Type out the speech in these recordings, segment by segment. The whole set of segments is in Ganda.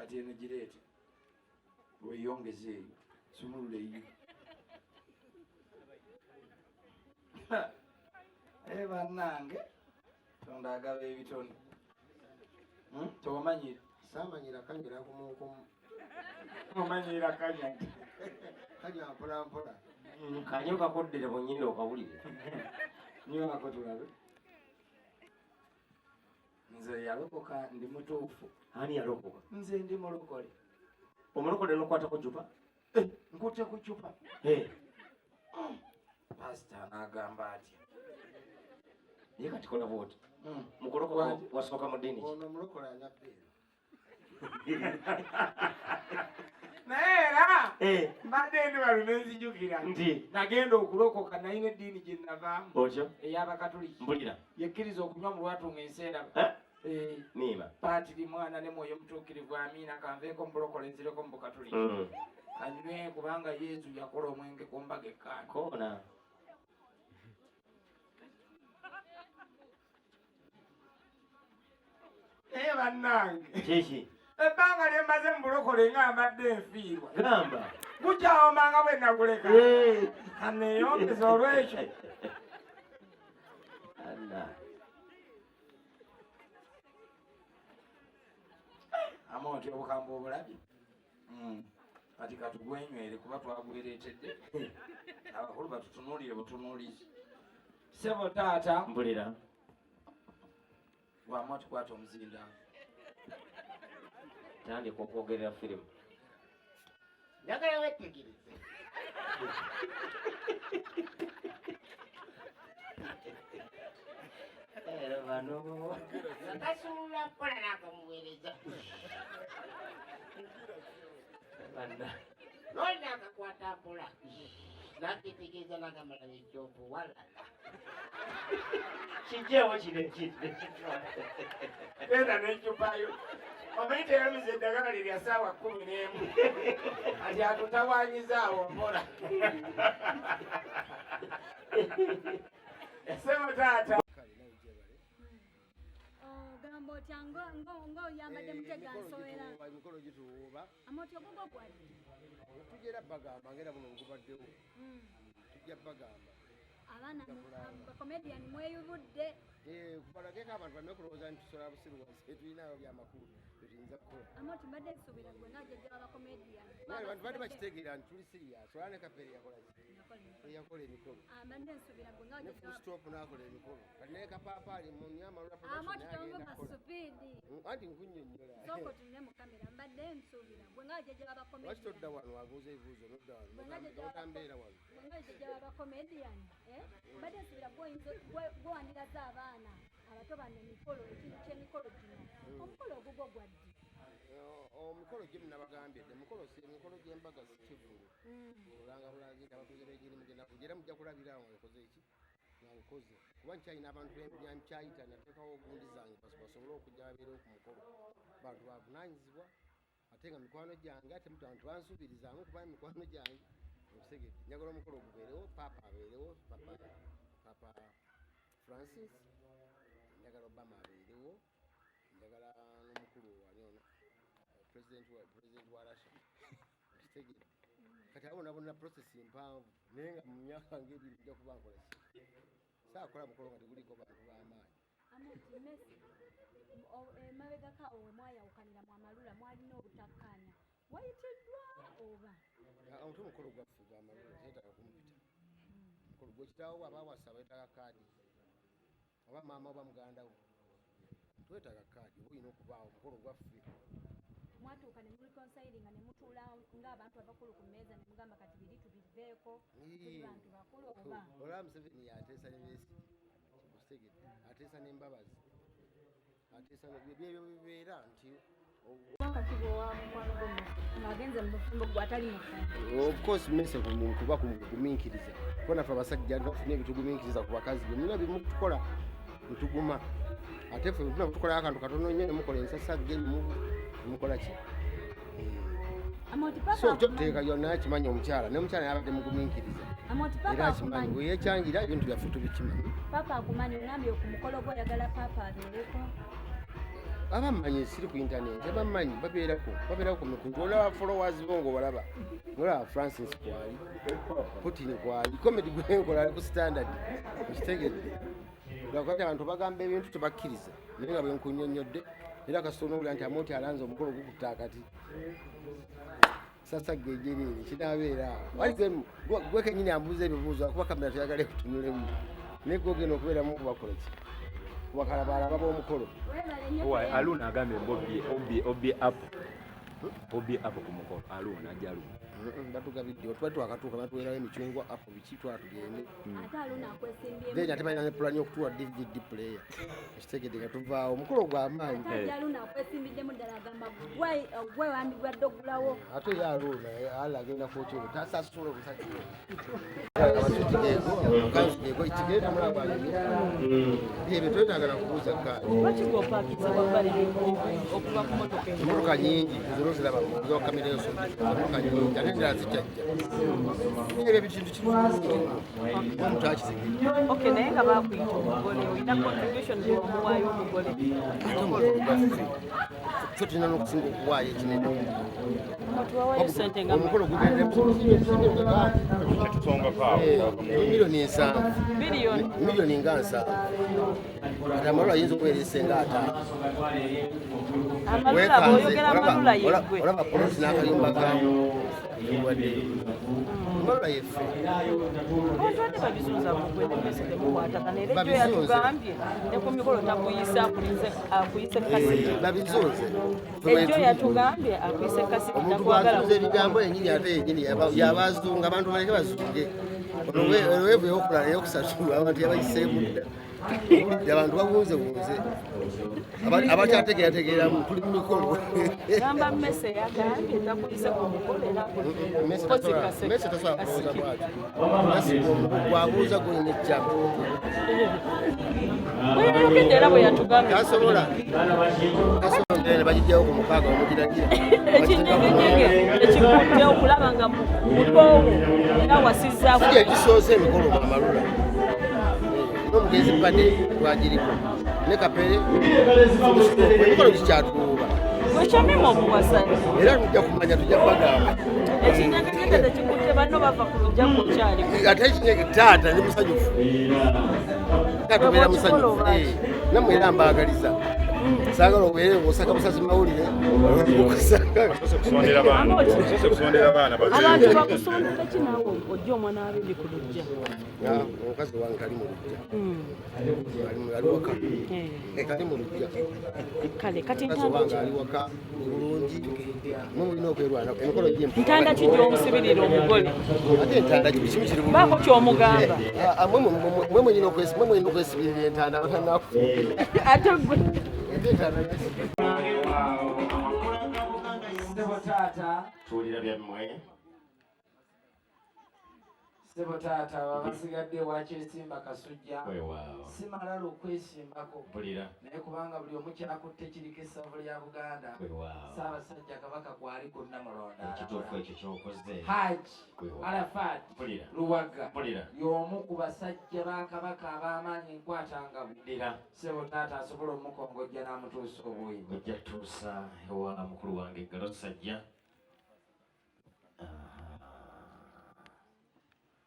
kati eno gireete weyongeze eyo sumulule eyo bannange tonda agaba ebitone tewamanyira samanyira kanyira kumukumu omanyira kanya kanya mpolampola kanyo kakoddere bunyinde okawulire nywako tulabe nze yalokoka ndi mutuufu ani yalokoka nze ndi mulokole omulokole nokwata ku cupa nkutte ku cupa pasita n'agamba atya ye kati kola bwoti mukolo wasooka mu ddiini ono mulokole anyabbeera naye era mbadde ndi wano nenzijukira nti nagenda okulokoka nalina eddiini gye navaamu otyo ey'abakatuliki mbulira yekkiriza okunywa mu lwatu ng'enseera niima paatiri mwana ne mwoyo mutuukirivu amiina kanveeko mubulokole nzireko mu bukatuliki anywe kubanga yesu yakola omwenge ku mbaga ekkaano koona naye bannange kiki ebbanga lye mbaze mu bulokole nga mbadde nfiirwa gamba gukyawomanga bwe naguleka aneeyongeza olwekyo Amooti obukambwe obulabye kati katugwenywere kuba twagwereetedde abakulu batutunuulire butunuulizi sebo taata mbulira wamu atukwata omuzindaawo tandika okwogerera firimu njagala wetegereze era bano nakasuula mpola nakamuweereza loli nakakwata mpola nakitegeeza nagamala nekyovu walala kijewo kino ekitwe era n'ecupayo omanyi teramiza eddagala lirya ssaawa 11 ati atutawaanyizaawo mpola sebo taata gamba otya ng'oyambadde mutega nsowera emikolo gituwuuba Amooti ogugwo gwadde tujera bagamba ngera buno ngubaddewo tujja bagamba abaana bakomediyani mweyubudde kubalageko abantu baleme kulowooza nti tusobola busiru wase tulinayo byamakulu byetuyinza kukola Amooti mbadde nsuubira gwe ng'ajjajja babakomediyani abantu badde bakitegeera nti tuli sirias olaba ne kapere yakola yakola emikolo mbadde nsuubira gwe ne ng'ajjajja fustop n'akola emikolo kati naye kapaapaali mu nyamalula Amooti tonva supiidi anti nkunnyonnyola sooka otunule mu kamera mbadde nsuubira gwe ng'ajjajja lwaki babakomediyani todda wano wabuuza ebibuuzo nodda wano otambeera wano gwe ng'ajjajja babakomediyani mbadde nsuubira gwewandiraza abaana abato bano emikolo ekintu ky'emikolo gino omukolo ogugwo gwadde omukolo gye munabagambye emikolo gy'embaga sikivulu olanga bulangira abakuzira egirimu gyenakugira mujja kulabira awo ngakoze eki nankoze kuba nkyalina abantu byankyayita nateekawo ogundi zange basobole okujja babeerewo ku mukolo bantu bavunanyizibwa ate nga mikwano gyange ate abantu bansuubirizangu kuba mikwano gyange okusegedde njagala omukolo gubeerewo paapa abeerewo papa Francis njagala Obama abeerewo njagala n'omukulu wanyono president wa Russia okitegedde kati abo nabona process mpanvu naye nga mu myaka ng'ebiri nja kuba nkola ki saakola mukolo nga teguliko bantu b'amaanyi Amooti Messe emabegaka owe mwayawukanira mu amalula mwalina obutakkaanya wayitiddwa oba omuti omukolo gwaffe gwamalula teetaaga kumpita mukolo gwekitaawo aba wasaba yetaaga kaadi oba maama oba mugandawo twetaaga kaadi oba olina okubaawo omukolo gwaffe mwatuuka ne mulikonsayiringa ne mutuula ng'abantu abakulu ku mmeeza ne mugamba kati biri tubiveeko tuli bantu bakulu oba olaba Museveni yateesa ne Besigye okitegedde ateesa n'embabazi ateesa byebyo bibeera nti wakatiibwa wa mukwano gw'omuntu ng'agenze mu bufumbo gw'atali mufumbo of course Messe kuba kugumiikiriza kuba naffe abasajja tufuna ebitugumiikiriza ku bakazi bye mulina bimutukola ntuguma ate ffe tuna tukola akantu katono nnyo ne mukola ensasagge mukola ki Amooti so papa kyo teeka yonna akimanyi omukyala ne mukyala yabadde mugumiikiriza Amooti era papa akimanyi akumanyi bwe yeekyangira ebintu byaffe tubikimanyi papa akumanyi ongambye ku mukolo gw'oyagala papa abeereko abamanyi siri ku internet abamanyi babeerako ku mikutu olaba followers bongo balaba olaba Francis kwali Putin kwali comedy gwenkola ali ku standard okitegedde lwakwati abantu bagamba ebintu tebakkiriza naye nga bwenkunyonyodde era kasitona obula nti Amooti alanze omukolo gukutta akati sasa gejerere kinabeera gwe kenyini ambuuza ebibuuzo kuba kamera tuyagala ekutunulemu naye gogenda okubeeramu kubakolaki kubakalabalaba b'omukolo Aluna agambye obi apo ku mukolo Aluna ajja Aluna batugabidde otuba twakatuuka batuweerawo emicungwa apo biki twatugende ate Aluna akwesimbyemu then ate balina ne pulani okutuwa DVD player ekitegedde nga tuvaawo omukolo gw'amaanyi ate Aluna akwesimbidemu ddala agamba gwe wandibwadde ogulawo ate ye Aluna ala agenda kwokyolo tasasula obusakiro abasutigego mukanzu gego ikigenda mulagwanyi ebyo twetagala kubuuza kaali emotoka nyingi zino ziraba muzo kamera yose emotoka nyingi ate endala zijjajja ebyo bikintu kimuntu akizigidde Okay, naye nga bakuyita omugole olina contribution gyomuwaayo omugole ate omukolo gwaffe ffe tulina n'okusinga okuwaayo ekinene tuwawayo sente nga omukolo gugendere miliyoni 7 miliyoni nga 7 ate amalulu ayinza okubeera esenga 5 amalula bw'oyogera amalula yeggwe olaba polisi n'akayumba kamu wadde amalula yeffe obadde babizunza mugwendemese temukwatagana era ekyo yatugambye ne ku mikolo takuyisa akuyise kasiti babizunze ekyo yatugambye akuyise kasiti omuntu takwagala bwazunza ebigambo yenyini ate yenyini yabazunga abantu baleke bazunge olwevu eyokulala eyokusatu abantu yabayiseemu dda abantu babunzebunze abakyategeerategeeramu tuli mu mikolo gamba Messe yagambye takuyise ku mukolo era Messe tasobola kubuuza bwati bwabuuza golina ejjamu bweyayogedde era bwe yatugambye tasobola ne bagijjawo ku mukaaga omugiragira ekinyegegyege ekikutte okulaba nga mutoowo era wasizzaako kija ekisoose emikolo amalula n'omugezi bbade twagiriko ne kapere emikolo gikyatuuba wekyamima omuwasani era tujja kumanya tujja kubagamba ekinyegegyege tekikutte banno bava ku lujja kukyalimu ate ekinyege taata ndi musanyufu taatubeera musanyufu namwe era mbaagaliza saagala obeere ng'osaka busazi mawulire abantu bakusondera ki naawe ojja omwana abendi ku lujja omukazi wange kali mu lujja ali waka kali mu lujja kale kati omukazi wange ali waka bulungi nomulina okwerwana emikolo gyempu ntanda ki gy'omusibirira omugole ate entanda kimu kiri baako ky'omugamba mwe mwenyina okwesibirira entanda batanaku ate gwe tuwulira byammwe Sebo taata babasigadde wakyesimba kasujja weewaawo simala okwesimbako mpulira naye kubanga buli omu kyakutte kiriko essaavu lya Buganda weewaawo Ssaabasajja Kabaka gwali gonna mulonda ekituufu ekyo kyokoze Haji Arafat mpulira Luwaga mpulira y'omu ku basajja ba Kabaka ab'amaanyi enkwatangabo ddira Sebo taata asobola omukongojja n'amutuusa obuyinza ojja tuusa ewa mukulu wange eggalo sajja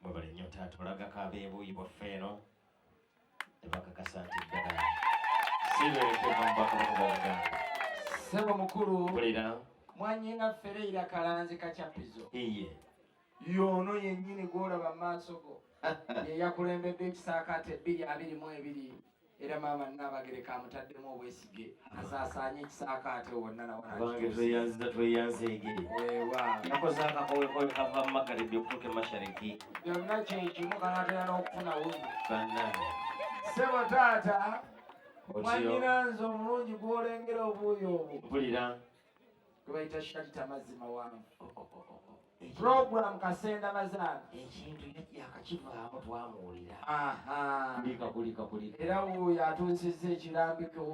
mwebale nnyo taata olagako ab'ebuuyi bwaffe eno tebakakasa nti ddala sibeekeva mu bakabaka ba Buganda Sebo mukulu mpulira mwanyina Ferreira Kalanzi Kacappizo iye y'ono yennyini gw'olaba mu maaso go ye yakulembedde ekisaakaate 222 era maama Nnabagereka amutaddemu obwesige asaasaanye ekisaakaate wonna bange tweyanzeege nakoze akakowekowe kava mu magharibi okutuuka emashariki byonna kyekimu kanatera n'okufuna wuzi bannange Sebo taata otyo mwanyina nze omulungi gw'olengera obuuyi obwo mpulira gwe bayita shalita mazima wange program Kasenda Bazana ekintu yakakivaamu twamuwulira kulika era wuuyo atuusizza ekirambiko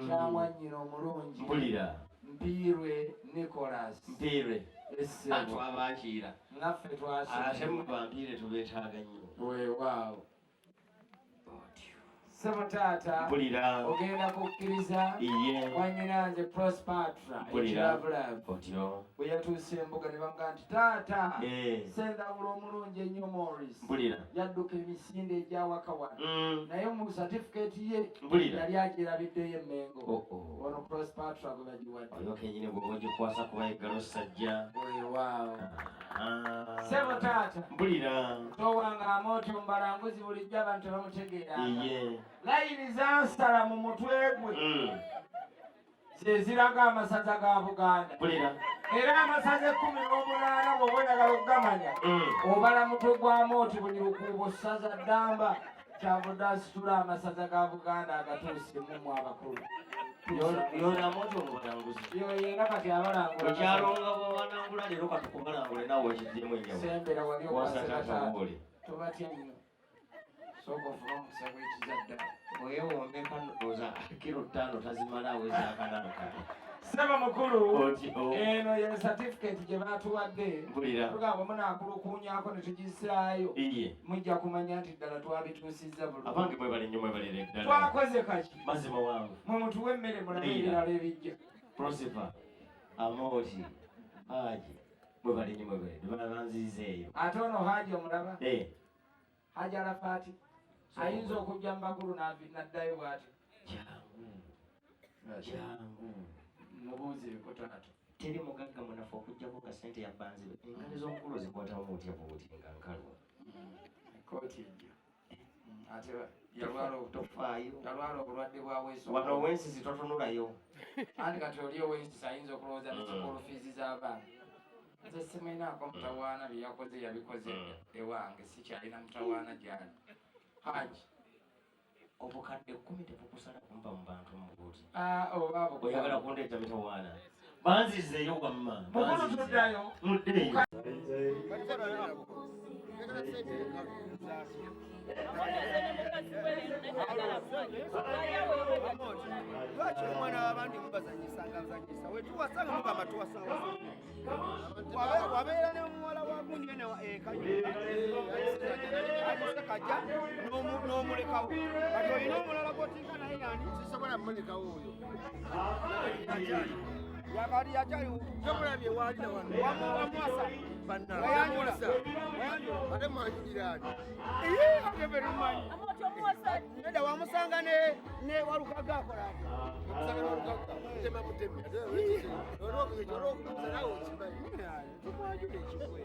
kya mwannyina omulungi mpulira Mpiirwe Nicholas mpiirwe Essebo twabakiira naffe ate twasima mu bampiire tubeetaaga nnyo weewaawo Sebo taata mpulira ogenda kukkiriza iye wanyinanze Prospatra mpulira ekirabulavu otyo bwe yatuusa embuga ne bamugaa nti taata eh sendawula omulungi ennyo Morris mpulira yadduka emisinde egyawaka wano naye mu satifikeeti ye mpulira yali agirabiddeyo emmengo oh ono Prospatra gwe bagiwadde oyo kenyini bwe ogikwasa kuba eggalo sajja weewaawo sebo taata mpulira towanga Amooti omubalanguzi bulijjo abantu tebamutegeera iye layini zansala mu mutwe gwe zeziraga amasaza ga Buganda mpulira era amasaza 18 bw'oba oyagala okugamanya obala mutwe gwa Amooti buli lukuubo saza ddamba kyavudde asitula amasaza ga Buganda agatuuse mu abakulu yona Amooti omubalanguzi yoyera kati abalangula okyalonga bwabalangula leero katukubalangule nawe ekiddemu enyawo sembera wali wasatata obule tobatya nnyo sooka ofuna omukisa gw'ekizadda oyewombeka oza kiro 5 tazimala aweza akanaka seba mukulu otyo eno ye certificate gye baatuwadde mpulira tugamba munaakulukuunyako ne tugisaayo iye mujja kumanya nti ddala twabituusizza bulungi abange mwebale nnyo mwebalire eddala twakoze kaki mazima wange mwe mutuwa emmere mulabe ebirala ebijja Prosper Amooti Haji mwebale nnyo mwebale nebanziza eyo ate ono Haji omulaba Haji Arafaati ayinza okujja mu bakulu n'addayo bw'ati jangu mubuuzireko taata teri mugagga munafu okugjako ka sente ya banzibe engalo z'omukulu zikwatamu mutya bwoti nga nkalwa kooti ejja ate yalwala tofaayo talwala obulwadde bwa weeso wano ow'ensisi totunulayo andi kati oli ow'ensisi ayinza okulowooza nekikolo fiizi z'abaana nze simuinaako mutawaana bye yakoze yabikoze ewange sikyalina mutawaana gyali Haji obukadde 10 tebukusala kumpa mu bantu mubuuti oba oyagala kundeeta mitawaana banzizeeyo wamma mukulu tuddayo muddeeyo lwaki omwana w'abandi mubazanyisanga buzanyisa wetuwasanga mugamba tuwasanga wabeera ne muwala wa gundi ene kajja n'omulekawo kati olina omulala gwotinka naye yani sisobola mulekawo oyo yakati yakyali kyomulabye waalina wamwasa wayanjula ate mwanjuliraani ageberumanyi nedda wamusanga ne walukaga akolako tumwanjula ekikwe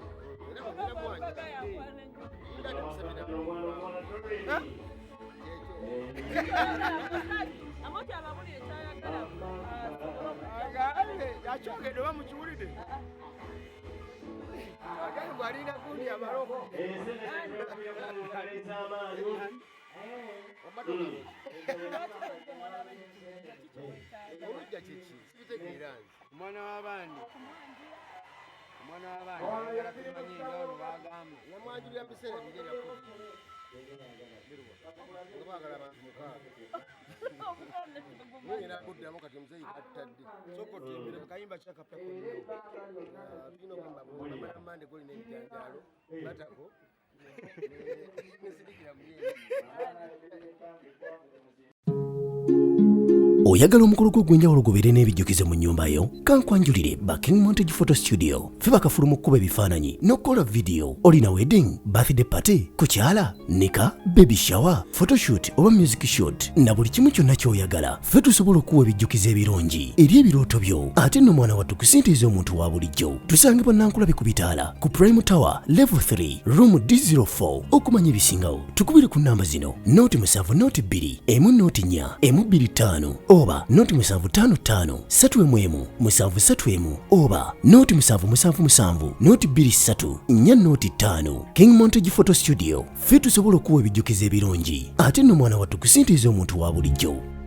yakyogedde oba mukiwulidde agani bwalina gundi amaloko olujja kiki sibitegeera nze omwana w'abandi ayagala tumanye nga ono bagamba yamwanjulira mu biseera biri nga baagala abantu mukaaga ngena kuddamu kati omuzeyi kattadde sokotembere mukayimba kyakapako tulina okwemba mande golina ebijanjaalo batako nesidikira muyee oyagala omukolo gwo ogw'enjawulo gubeere n'ebijjukize mu nnyumba yo kankwanjulire Backing Montage Photo Studio ffe bakafuluma okukuba ebifaananyi n'okukola vidiyo olina wedding birthday party kukyala nika baby shower photoshoot oba music shoot na buli kimu kyonna ky'oyagala ffe tusobola okuwa ebijjukize ebirungi eri ebirooto byo ate nno mwana wattu kusintiiza omuntu wa bulijjo tusangibwa Nankulabe ku bitaala ku Prime Tower level 3 room D04 okumanya ebisingawo tukubire ku nnamba zino noti 7 noti 2 emu noti 4 emu 25 oba noti 755 3 7 oba noti 777 noti 23 4 noti 5 King Montage Photo Studio ffe tusobola okuwa ebijjukize ebirungi ate nno mwana wattu kusintiiza omuntu wa bulijjo.